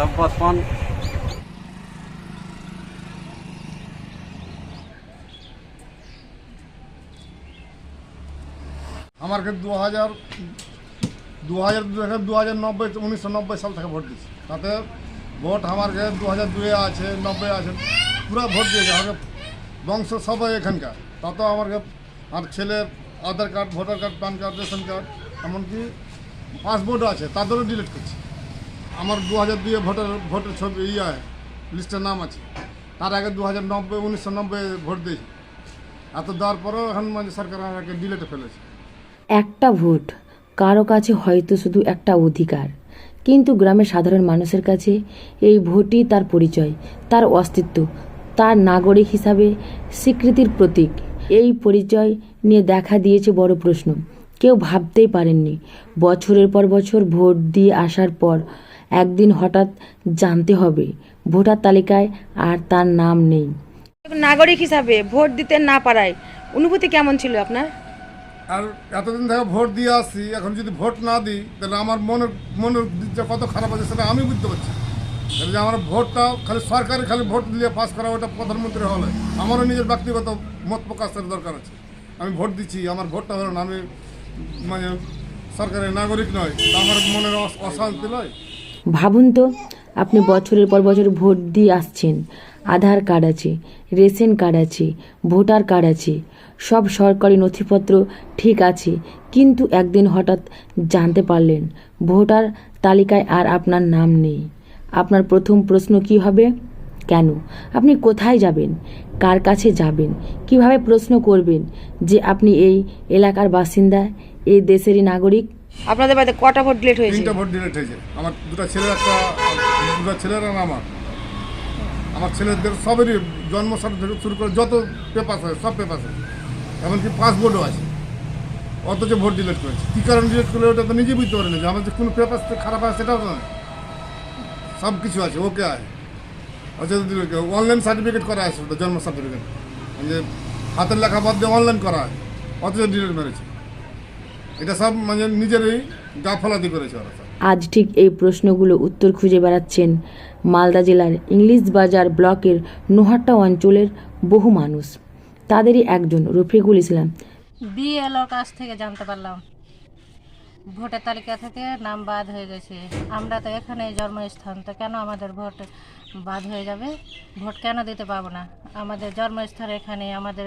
55। আমার 1990 সাল থেকে ভোট দিচ্ছি। তাতে ভোট আমার 2002 আছে, 90 আছে, পুরো ভোট দিয়েছে। আমাকে বংশ সবাই এখানকার। তাতেও আমার ছেলের Aadhaar card, voter card, PAN card, ration card, এমনকি পাসপোর্টও আছে, তাদেরও ডিলিট করছি। আমার 2002 ভোটের ছবি লিস্টের নাম আছে। তার আগে 1990 ভোট দিয়েছি। এত দেওয়ার পরেও এখন সরকার আমাকে ডিলেটে ফেলেছে। একটা ভোট কারো কাছে হয়তো শুধু একটা অধিকার, কিন্তু গ্রামের সাধারণ মানুষের কাছে এই ভোটই তার পরিচয়, তার অস্তিত্ব, তার নাগরিক হিসাবে স্বীকৃতির প্রতীক। এই পরিচয় নিয়ে দেখা দিয়েছে বড় প্রশ্ন। কেউ ভাবতেই পারেননি বছরের পর বছর ভোট দিয়ে আসার পর একদিন হঠাৎ জানতে হবে ভোটার তালিকায় আর তার নাম নেই। নাগরিক হিসাবে ভোট দিতে না পারায় অনুভূতি কেমন ছিল আপনার? আর এতদিন থেকে ভোট দিয়ে আসছি, এখন যদি ভোট না দিই তাহলে আমার মনের যে কত খারাপ আছে সেটা আমি বুঝতে পারছি। তাহলে যে আমার ভোটটা সরকারি ভোট দিয়ে পাস করা, ওটা প্রধানমন্ত্রী হলে আমারও নিজের ব্যক্তিগত মত প্রকাশের দরকার আছে। আমি ভোট দিচ্ছি, আমার ভোটটা হলো না, আমি সরকারের নাগরিক নয়, তা আমার মনের অশান্তি নয়। ভাবুন তো, আপনি বছরের পর বছর ভোট দিয়ে আসছেন, আধার কার্ড আছে, রেশন কার্ড আছে, ভোটার কার্ড আছে, সব সরকারি নথিপত্র ঠিক আছে, কিন্তু একদিন হঠাৎ জানতে পারলেন ভোটার তালিকায় আর আপনার নাম নেই। আপনার প্রথম প্রশ্ন কী হবে? কেন? আপনি কোথায় যাবেন? কার কাছে যাবেন? কিভাবে প্রশ্ন করবেন যে আপনি এই এলাকার বাসিন্দা, এই দেশেরই নাগরিক? আপনাদের বাড়িতে কটা ভোট ডিলিট হয়েছে? 3টা ভোট ডিলিট হয়েছে। আমার দুটো ছেলের আর আমার ছেলেদের সবেরই জন্ম সার্টিফিকেট শুরু করে যত পেপার আছে সব পেপার আছে, এমনকি পাসপোর্টও আছে, অথচ ভোট ডিলিট করেছে। কী কারণ ডিলিট করলে ওটা তো নিজে বুঝতে পারেনি যে আমার যে কোনো পেপার খারাপ আছে সেটাও তো নয়, সব কিছু আছে, ওকে আছে। অথচ অনলাইন সার্টিফিকেট করা আছে, ওটা জন্ম সার্টিফিকেট, যে হাতের লেখা বাদ দিয়ে অনলাইন করা হয়, অথচ ডিলিট মেরেছে। এটা সব নিজেরই গাফলাতি করেছে ওরা। আজ ঠিক এই প্রশ্নগুলো উত্তর খুঁজে বেড়াচ্ছেন মালদা জেলার ইংলিশ বাজার ব্লকের নোহাটা অঞ্চলের বহু মানুষ। তাদেরই একজন রফিকুল ইসলাম। বিএলওর কাছ থেকে জানতে পারলাম ভোটার তালিকা থেকে নাম বাদ হয়ে গেছে। আমরা তো এখানে জন্মস্থান, তো কেন আমাদের ভোট বাদ হয়ে যাবে? ভোট কেন দিতে পারবো না? আমাদের জন্মস্থান এখানে, আমাদের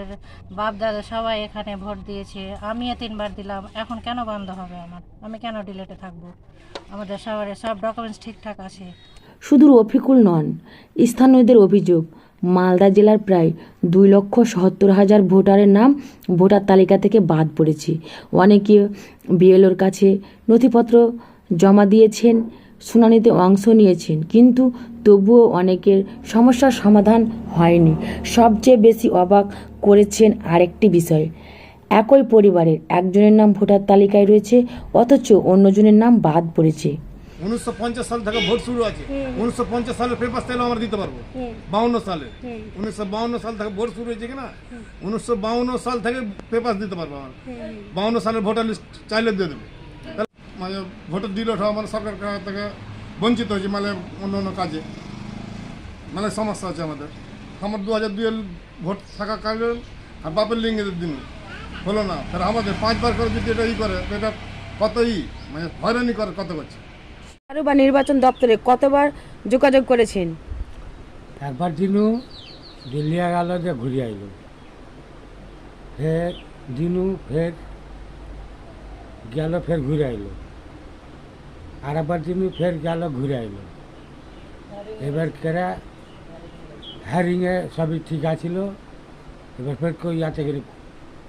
বাপ দাদা সবাই এখানে ভোট দিয়েছে, আমিও 3বার দিলাম, এখন কেন বন্ধ হবে? আমি কেন ডিলেটে থাকবো? আমাদের সবার সব ডকুমেন্টস ঠিকঠাক আছে। শুধু রফিকুল নন, স্থানীয়দের অভিযোগ মালদা জেলার প্রায় 2,70,000 ভোটারের নাম ভোটার তালিকা থেকে বাদ পড়েছে। অনেকে বিএলওর কাছে নথিপত্র জমা দিয়েছেন, শুনানিতে অংশ নিয়েছেন, কিন্তু তবুও অনেকের সমস্যার সমাধান হয়নি। সবচেয়ে বেশি অবাক করেছেন আরেকটি বিষয়, একই পরিবারের একজনের নাম ভোটার তালিকায় রয়েছে, অথচ অন্যজনের নাম বাদ পড়েছে। 1950 সাল থেকে ভোট শুরু আছে। 1950 সালের পেপার চাইলে আমরা দিতে পারবো। 52 সালে 1952 সাল থেকে ভোট শুরু হয়েছে কিনা, 1952 সাল থেকে পেপার দিতে পারবো আমরা। 52 সালের ভোটার লিস্ট চাইলে দিয়ে দেবো। ভোটার ডিলিট হওয়া সরকার থেকে বঞ্চিত হয়েছে, অন্য কাজে সমস্যা আছে আমাদের। আমার 2002 ভোট থাকা কারণে আর বাপের লিঙ্গের দিন হলো না, তাহলে আমাদের 5বার করে যদি এটা করে, এটা কতই হয়রানি করে, কত করছে। বা নির্বাচন দপ্তরে কতবার যোগাযোগ করেছেন? একবার দিনু দিল্লিয়া গেল, যে ঘুরে আইল, ফের দিনু ফের গেল, ফের ঘুরে আইল, আর একবার দিনু ফের গেল, ঘুরে আইল। এবার কেরা হ্যারিংয়ে সবই ঠিক আছিল। এবার ফের কই আছে গেলে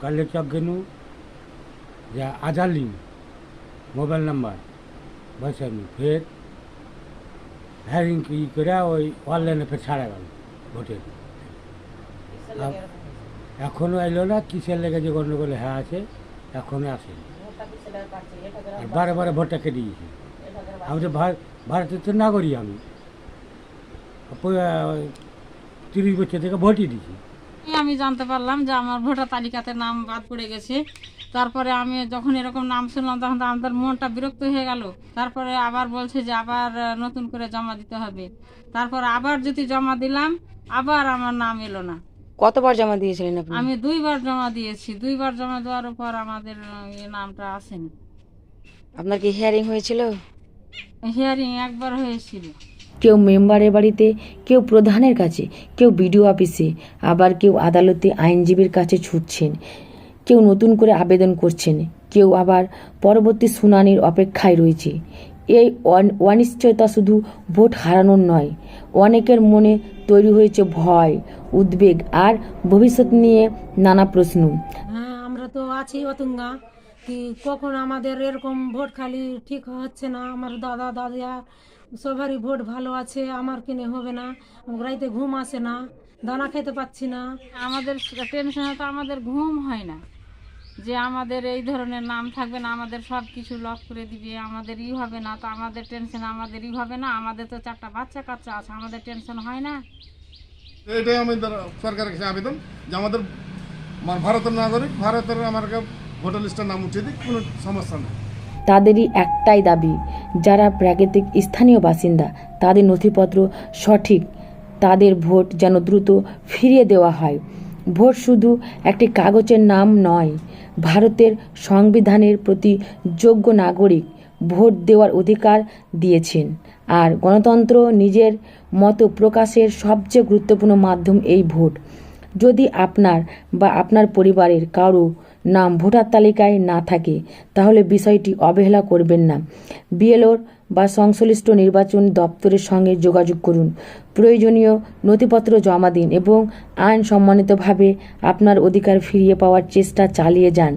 কালে চক গেনু যে আধার লিঙ্ক মোবাইল নাম্বার বসানি, ফের হ্যারিং করে ওই অনলাইনে ফের ছাড়া গেল ভোটের। এখনও এলো না, কিসের লেগে যে গণ্ডগোলে হ্যাঁ আছে, এখনও আসেনি। আর বারে বারে ভোটটা কেটে দিয়েছি। আমি তো ভারতের তো নাগরিক, আমি 30 বছর থেকে ভোটই দিয়েছি। আমি জানতে পারলাম যে আমার ভোটার তালিকাতে নাম বাদ পড়ে গেছে, তারপরে আমি যখন এরকম নাম শুনলাম তখন তো আমাদের মনটা বিরক্ত হয়ে গেল। তারপরে আবার বলছে যে আবার নতুন করে জমা দিতে হবে। তারপর আবার যদি জমা দিলাম, আবার আমার নাম এলো না। কতবার জমা দিয়েছিলেন আপনি? আমি 2বার জমা দিয়েছি। 2বার জমা দেওয়ার পর আমাদের নামটা আসেনি। আপনার কি হিয়ারিং হয়েছিল? হিয়ারিং একবার হয়েছিল। কেউ মেম্বারের বাড়িতে, কেউ প্রধানের কাছে, কেউ বিডিও অফিসে, আবার কেউ আদালতে আইনজীবীর কাছে ছুটছেন, কেউ নতুন করে আবেদন করছেন, কেউ আবার পরবর্তী শুনানির অপেক্ষায় রয়েছে। এই অনিশ্চয়তা শুধু ভোট হারানোর নয়, অনেকের মনে তৈরি হয়েছে ভয়, উদ্বেগ আর ভবিষ্যৎ নিয়ে নানা প্রশ্ন। হ্যাঁ, আমরা তো আছি অতুঙ্গা কি কখন আমাদের এরকম ভোট খালি ঠিক হচ্ছে না। আমার দাদা দাদিয়া সবারই ভোট ভালো আছে, আমার কিনে হবে না। রাইতে ঘুম আসে না, দানা খেতে পাচ্ছি না। আমাদের টেনশনে তো আমাদের ঘুম হয় না, যে আমাদের এই ধরনের নাম থাকবে না, আমাদের সব কিছু লক করে দিবে, আমাদের হবে না। তো আমাদের টেনশন আমাদের হবে না। আমাদের তো 4টা বাচ্চা কাচ্চা আছে, আমাদের টেনশন হয় না। এটাই আমাদের সরকারের কাছে আবেদন যে আমাদের ভারতের নাগরিক, ভারতের আমার ভোটার লিস্টের নাম উঠিয়ে দিক, কোনো সমস্যা নেই। তাদেরই একটাই দাবি, যারা প্রাকৃতিক স্থানীয় বাসিন্দা তাদের নথিপত্র সঠিক, তাদের ভোট যেন দ্রুত ফিরিয়ে দেওয়া হয়। ভোট শুধু একটি কাগজের নাম নয়, ভারতের সংবিধানের প্রতি যোগ্য নাগরিক ভোট দেওয়ার অধিকার দিয়েছেন। আর গণতন্ত্র নিজের মত প্রকাশের সবচেয়ে গুরুত্বপূর্ণ মাধ্যম এই ভোট। যদি আপনার বা আপনার পরিবারের কারো নাম ভোটার তালিকায় না থাকে, তাহলে বিষয়টি অবহেলা করবেন না। বিএলওর বা সংশ্লিষ্ট নির্বাচন দপ্তরের সঙ্গে যোগাযোগ করুন, প্রয়োজনীয় নথিপত্র জমা দিন এবং আইন সম্মানিতভাবে আপনার অধিকার ফিরিয়ে পাওয়ার চেষ্টা চালিয়ে যান।